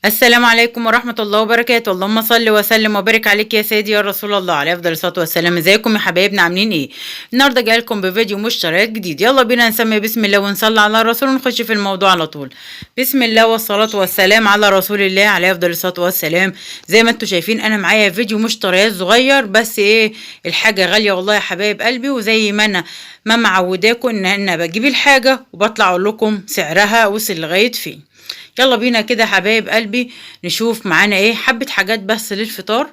السلام عليكم ورحمة الله وبركاته. اللهم صل وسلم وبارك عليك يا سيدي يا رسول الله، عليه افضل الصلاة والسلام. ازيكم يا حبايبنا، عاملين ايه؟ النهارده جاي لكم بفيديو مشترك جديد. يلا بينا نسمي بسم الله ونصلي على الرسول ونخش في الموضوع على طول. بسم الله والصلاة والسلام على رسول الله عليه افضل الصلاة والسلام. زي ما انتم شايفين انا معايا فيديو مشتريات صغير، بس ايه الحاجة غالية والله يا حبايب قلبي، وزي ما انا ما معوداكم ان انا بجيب الحاجة وبطلع اقول لكم سعرها وصل لغاية فين. يلا بينا كده حبايب قلبي نشوف معانا ايه حبة حاجات بس للفطار،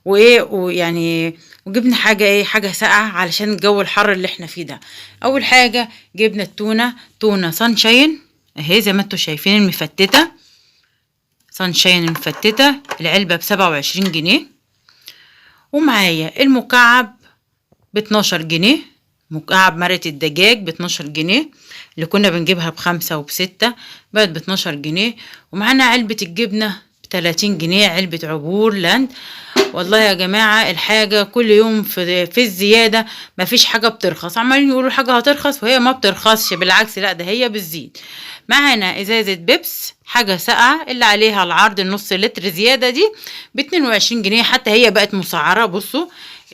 وايه ويعني وجبنا حاجة ايه حاجة ساقعة علشان الجو الحر اللي احنا فيه ده. اول حاجة جبنا تونة سانشاين اهي زي ما انتوا شايفين المفتتة، سانشاين المفتتة العلبة ب27 جنيه. ومعايا المكعب ب12 جنيه، مكعب مرقة الدجاج ب12 جنيه، اللي كنا بنجيبها ب5 وب6 بقت ب12 جنيه. ومعانا علبة الجبنة ب30 جنيه، علبة عبور لاند. والله يا جماعة الحاجة كل يوم في الزيادة، مفيش حاجة بترخص. عمالين يقولوا حاجة هترخص وهي ما بترخصش، بالعكس لا ده هي بتزيد. معانا ازازة بيبس حاجة ساقعة اللي عليها العرض النص لتر زيادة دي ب22 جنيه، حتى هي بقت مسعرة. بصوا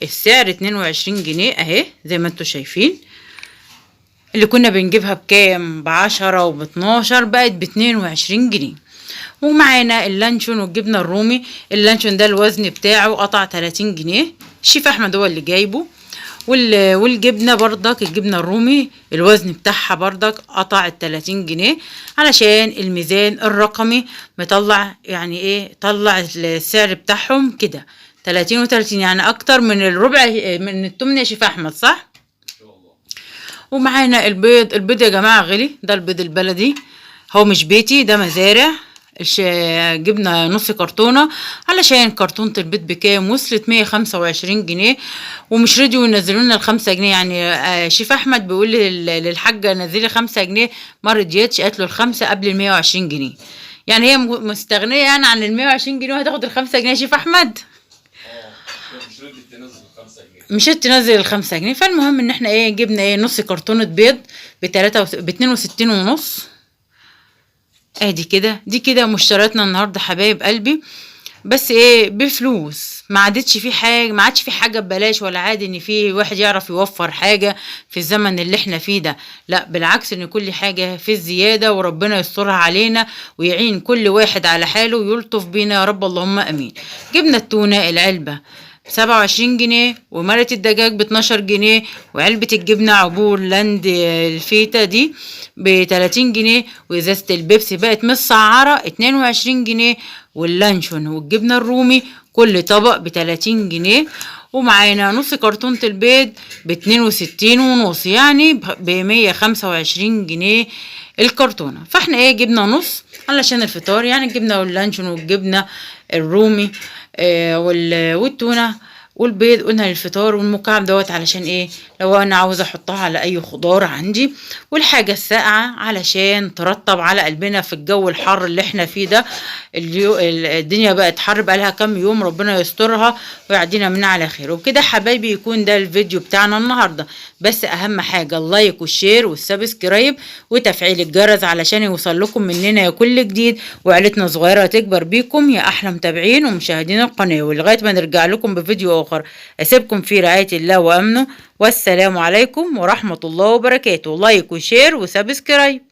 السعر 22 جنيه اهي زي ما انتوا شايفين، اللي كنا بنجيبها بكام ب10 وب12 بقت ب22 جنيه. ومعانا اللانشون والجبنة الرومي، اللانشون ده الوزن بتاعه قطع 30 جنيه، الشيف احمد هو اللي جايبه. والجبنة برضك الجبنة الرومي الوزن بتاعها برضك قطع 30 جنيه، علشان الميزان الرقمي مطلع يعني ايه طلع السعر بتاعهم كده 30 و30، يعني اكتر من الربع من التمن يا شيف احمد، صح؟ ومعانا البيض يا جماعة غلي، ده البيض البلدي هو مش بيتي، ده مزارع. جبنا نص كرتونة علشان كرتونة البيض بكام وصلت 125 جنيه، ومش رضيوا ينزلوا لنا ال5 جنيه. يعني شيف احمد بيقول للحاجة نزلي 5 جنيه، ما رضيتش، قالت له ال5 قبل ال120 جنيه. يعني هي مستغنية يعني عن ال120 جنيه وهتاخد ال5 جنيه يا شيف احمد. مش تنزل ال5 جنيه. فالمهم ان احنا ايه جبنا ايه نص كرتونة بيض ب62.5. ادي كده دي كده مشترياتنا النهارده حبايب قلبي، بس ايه بفلوس، ما عادتش في حاجه، ما عادش في حاجه ببلاش، ولا عادي ان في واحد يعرف يوفر حاجه في الزمن اللي احنا فيه ده. لا بالعكس، ان كل حاجه في الزياده، وربنا يسترها علينا ويعين كل واحد على حاله ويلطف بينا يا رب اللهم امين. جبنا التونه العلبه ب27 جنيه، ومرقة الدجاج ب12 جنيه، وعلبة الجبنة عبور لاند الفيتا دي ب30 جنيه، وإزازة البيبسي بقت مسعرة 22 جنيه، واللانشون والجبنة الرومي كل طبق ب30 جنيه. ومعانا نص كرتونة البيض ب62.5، يعني ب125 جنيه الكرتونة. فاحنا ايه جبنا نص علشان الفطار، يعني الجبنة واللانشون والجبنة الرومي والتونة والبيض قلنا للفطار، والمكعب دوت علشان ايه لو انا عاوزه احطها على اي خضار عندي، والحاجه الساقعه علشان ترطب على قلبنا في الجو الحر اللي احنا فيه ده. الدنيا بقت حر بقالها كام يوم، ربنا يسترها ويعدينا منها على خير. وبكده حبايبي يكون ده الفيديو بتاعنا النهارده، بس اهم حاجه اللايك والشير والسبسكرايب وتفعيل الجرس علشان يوصل لكم مننا كل جديد، وعيلتنا صغيره تكبر بيكم يا احلى متابعين ومشاهدين القناه. ولغايه ما نرجع لكم بفيديو اخر اسيبكم في رعايه الله وامنه، والسلام عليكم ورحمه الله وبركاته. لايك وشير وسبسكرايب.